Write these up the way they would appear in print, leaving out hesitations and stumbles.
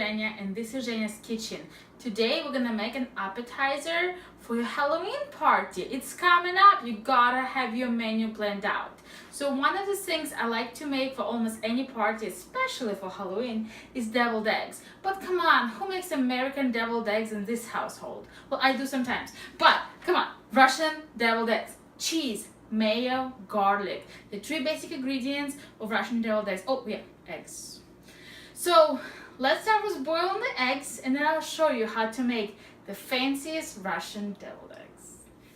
Zhenya and this is Zhenya's kitchen. Today we're gonna make an appetizer for your Halloween party. It's coming up, you gotta have your menu planned out. So one of the things I like to make for almost any party, especially for Halloween, is deviled eggs. But come on, who makes American deviled eggs in this household? Well, I do sometimes, but come on, Russian deviled eggs, cheese, mayo, garlic, the three basic ingredients of Russian deviled eggs. Oh yeah, eggs. So let's start with boiling the eggs and then I'll show you how to make the fanciest Russian deviled eggs.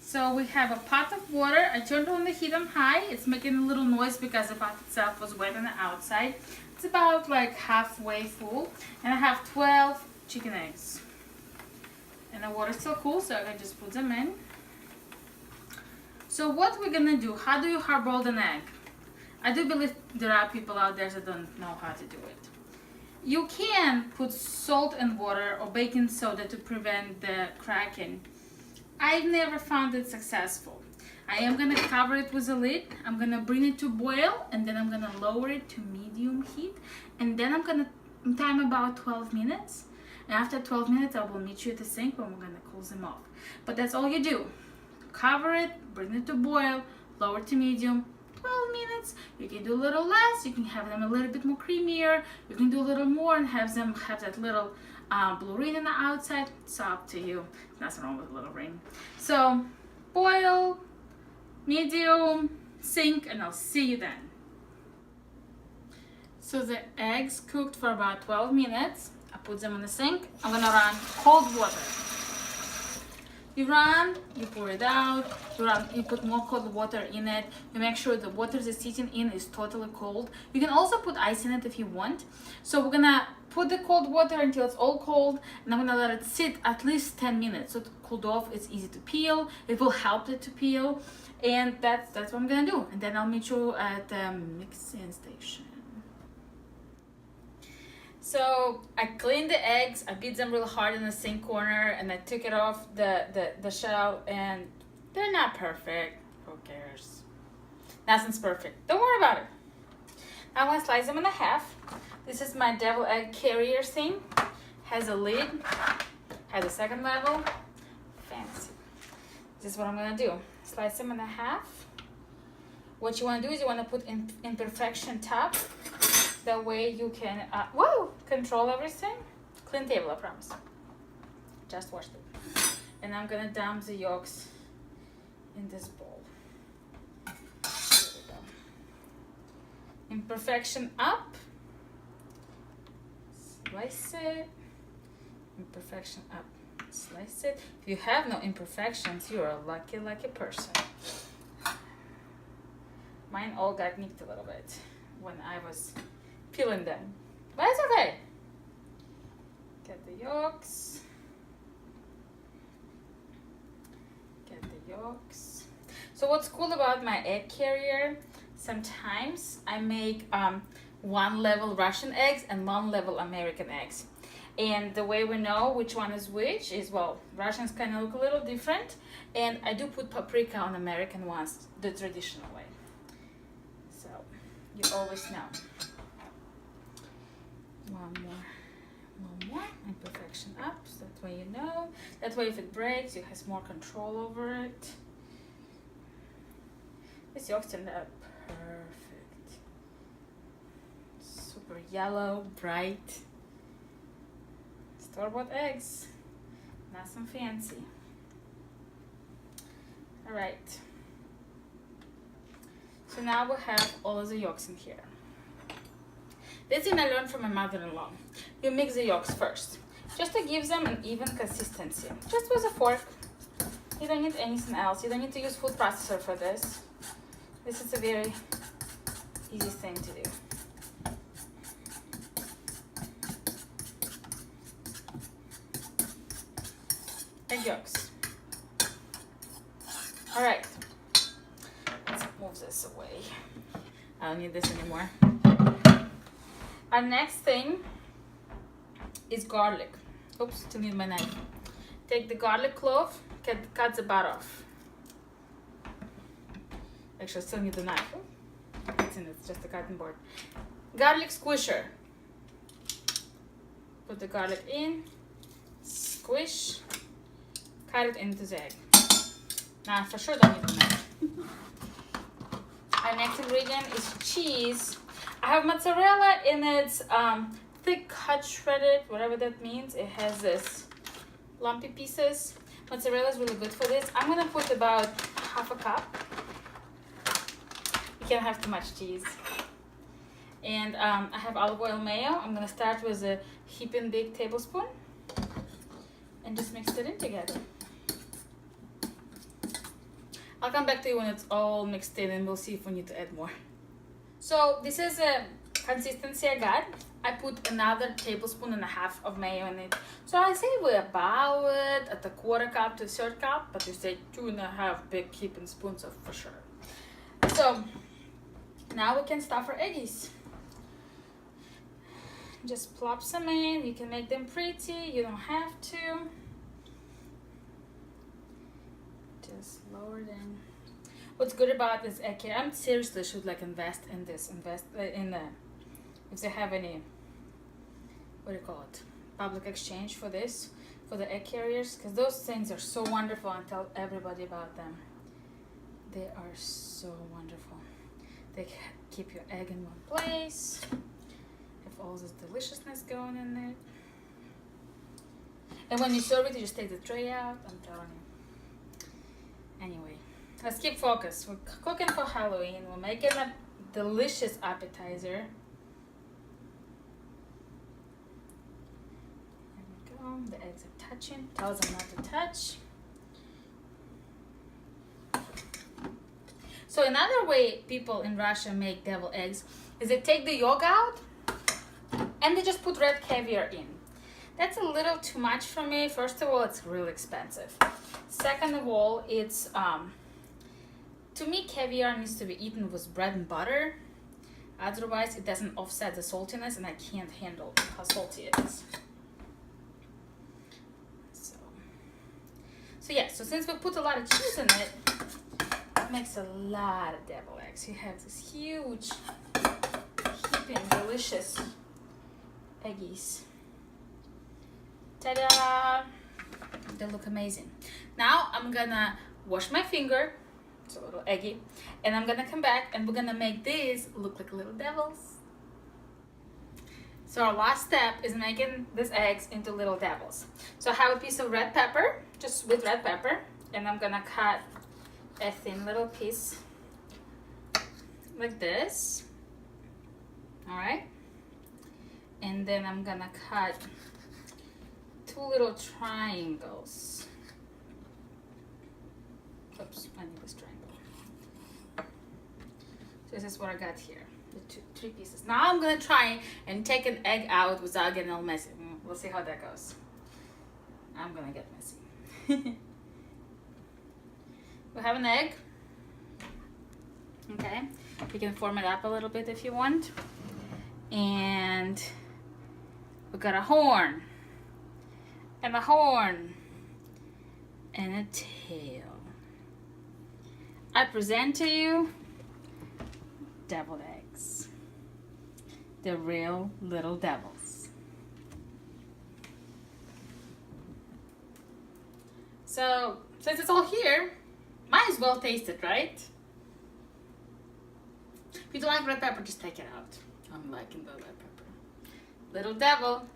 So we have a pot of water. I turned on the heat on high. It's making a little noise because the pot itself was wet on the outside. It's about like halfway full and I have 12 chicken eggs. And the water's still cool, so I can just put them in. So what we're gonna do, how do you hard boil an egg? I do believe there are people out there that don't know how to do it. You can put salt and water or baking soda to prevent the cracking. I've never found it successful. I am gonna cover it with a lid. I'm gonna bring it to boil and then I'm gonna lower it to medium heat and then I'm gonna time about 12 minutes. And after 12 minutes I will meet you at the sink when we're gonna cool them off. But that's all you do. Cover it, bring it to boil, lower to medium, 12 minutes. You can do a little less, you can have them a little bit more creamier, you can do a little more and have them have that little blue ring on the outside. It's up to you. Nothing wrong with a little ring. So boil, medium, sink, and I'll see you then. So the eggs cooked for about 12 minutes. I put them in the sink. I'm gonna run cold water. You run, you pour it out, you put more cold water in it. You make sure the water that's sitting in is totally cold. You can also put ice in it if you want. So we're gonna put the cold water until it's all cold and I'm gonna let it sit at least 10 minutes. So to cool off, it's easy to peel. It will help it to peel. And that's what I'm gonna do. And then I'll meet you at the mixing station. So I cleaned the eggs, I beat them real hard in the sink corner and I took it off the shell and they're not perfect. Who cares? Nothing's perfect. Don't worry about it. Now I'm gonna slice them in half. This is my devil egg carrier thing. Has a lid, has a second level. Fancy. This is what I'm gonna do. Slice them in half. What you wanna do is you wanna put in imperfection top. That way you can control everything. Clean table, I promise. Just washed it. And I'm gonna dump the yolks in this bowl. There we go. Imperfection up. Slice it. Imperfection up. Slice it. If you have no imperfections, you're a lucky, lucky person. Mine all got nicked a little bit when I was peeling them, but it's okay. Get the yolks. Get the yolks. So what's cool about my egg carrier, sometimes I make one level Russian eggs and one level American eggs. And the way we know which one is which is, well, Russians kind of look a little different. And I do put paprika on American ones the traditional way. So you always know. One more, imperfection up, so that way you know. That way if it breaks, you have more control over it. This yolks turned out perfect. Super yellow, bright. Store-bought eggs, nothing fancy. All right. So now we have all of the yolks in here. This thing I learned from my mother-in-law. You mix the yolks first, just to give them an even consistency. Just with a fork. You don't need anything else. You don't need to use food processor for this. This is a very easy thing to do. Egg yolks. All right. Let's move this away. I don't need this anymore. Our next thing is garlic. Oops, still need my knife. Take the garlic clove, cut the butt off. Actually, I still need the knife. It's just a cutting board. Garlic squisher. Put the garlic in, squish, cut it into the egg. Now for sure don't need to make. Our next ingredient is cheese. I have mozzarella in its thick cut shredded, whatever that means. It has this lumpy pieces. Mozzarella is really good for this. I'm gonna put about half a cup. You can't have too much cheese. And I have olive oil mayo. I'm gonna start with a heaping big tablespoon and just mix it in together. I'll come back to you when it's all mixed in and we'll see if we need to add more. So this is a consistency I got. I put another tablespoon and a half of mayo in it. So I say we're about at a quarter cup to a third cup, but you say 2.5 big heaping spoons of for sure. So now we can stuff our eggies. Just plop some in. You can make them pretty. You don't have to. Just lower them. What's good about this egg carrier? I'm seriously should like invest in this. Invest in the if they have any, what do you call it? Public exchange for this, for the egg carriers, because those things are so wonderful. And tell everybody about them. They are so wonderful. They keep your egg in one place. Have all this deliciousness going in there. And when you serve it, you just take the tray out. I'm telling you. Anyway, let's keep focused. We're cooking for Halloween. We're making a delicious appetizer. There we go. The eggs are touching. Tells them not to touch. So another way people in Russia make deviled eggs is they take the yolk out and they just put red caviar in. That's a little too much for me. First of all, it's really expensive. Second of all, it's to me caviar needs to be eaten with bread and butter. Otherwise, it doesn't offset the saltiness, and I can't handle how salty it is. So yeah. So since we put a lot of cheese in it, it makes a lot of deviled eggs. You have this huge, heaping, delicious eggies. Ta-da! They look amazing. Now I'm gonna wash my finger, it's a little eggy, and I'm gonna come back and we're gonna make these look like little devils. So our last step is making these eggs into little devils. So I have a piece of red pepper, just with red pepper, and I'm gonna cut a thin little piece like this. All right, and then I'm gonna cut 2 little triangles. Oops, I need this triangle. So this is what I got here, the 3 pieces. Now I'm gonna try and take an egg out without getting all messy. We'll see how that goes. I'm gonna get messy. We have an egg. Okay, you can form it up a little bit if you want. And we got a horn. And a horn and a tail. I present to you deviled eggs. They're real little devils. So since it's all here, might as well taste it, right? If you don't like red pepper, just take it out. I'm liking the red pepper. Little devil.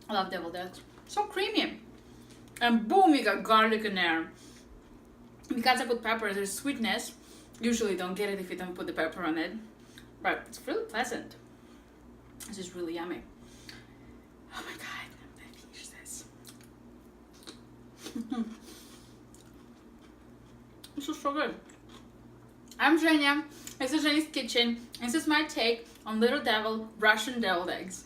I love deviled eggs. So creamy. And boom, you got garlic in there. Because I put pepper, there's sweetness. Usually don't get it if you don't put the pepper on it. But it's really pleasant. This is really yummy. Oh my god, I'm gonna finish this. This is so good. I'm Zhenya. This is Zhenya's Kitchen. This is my take on Little Devil Russian deviled eggs.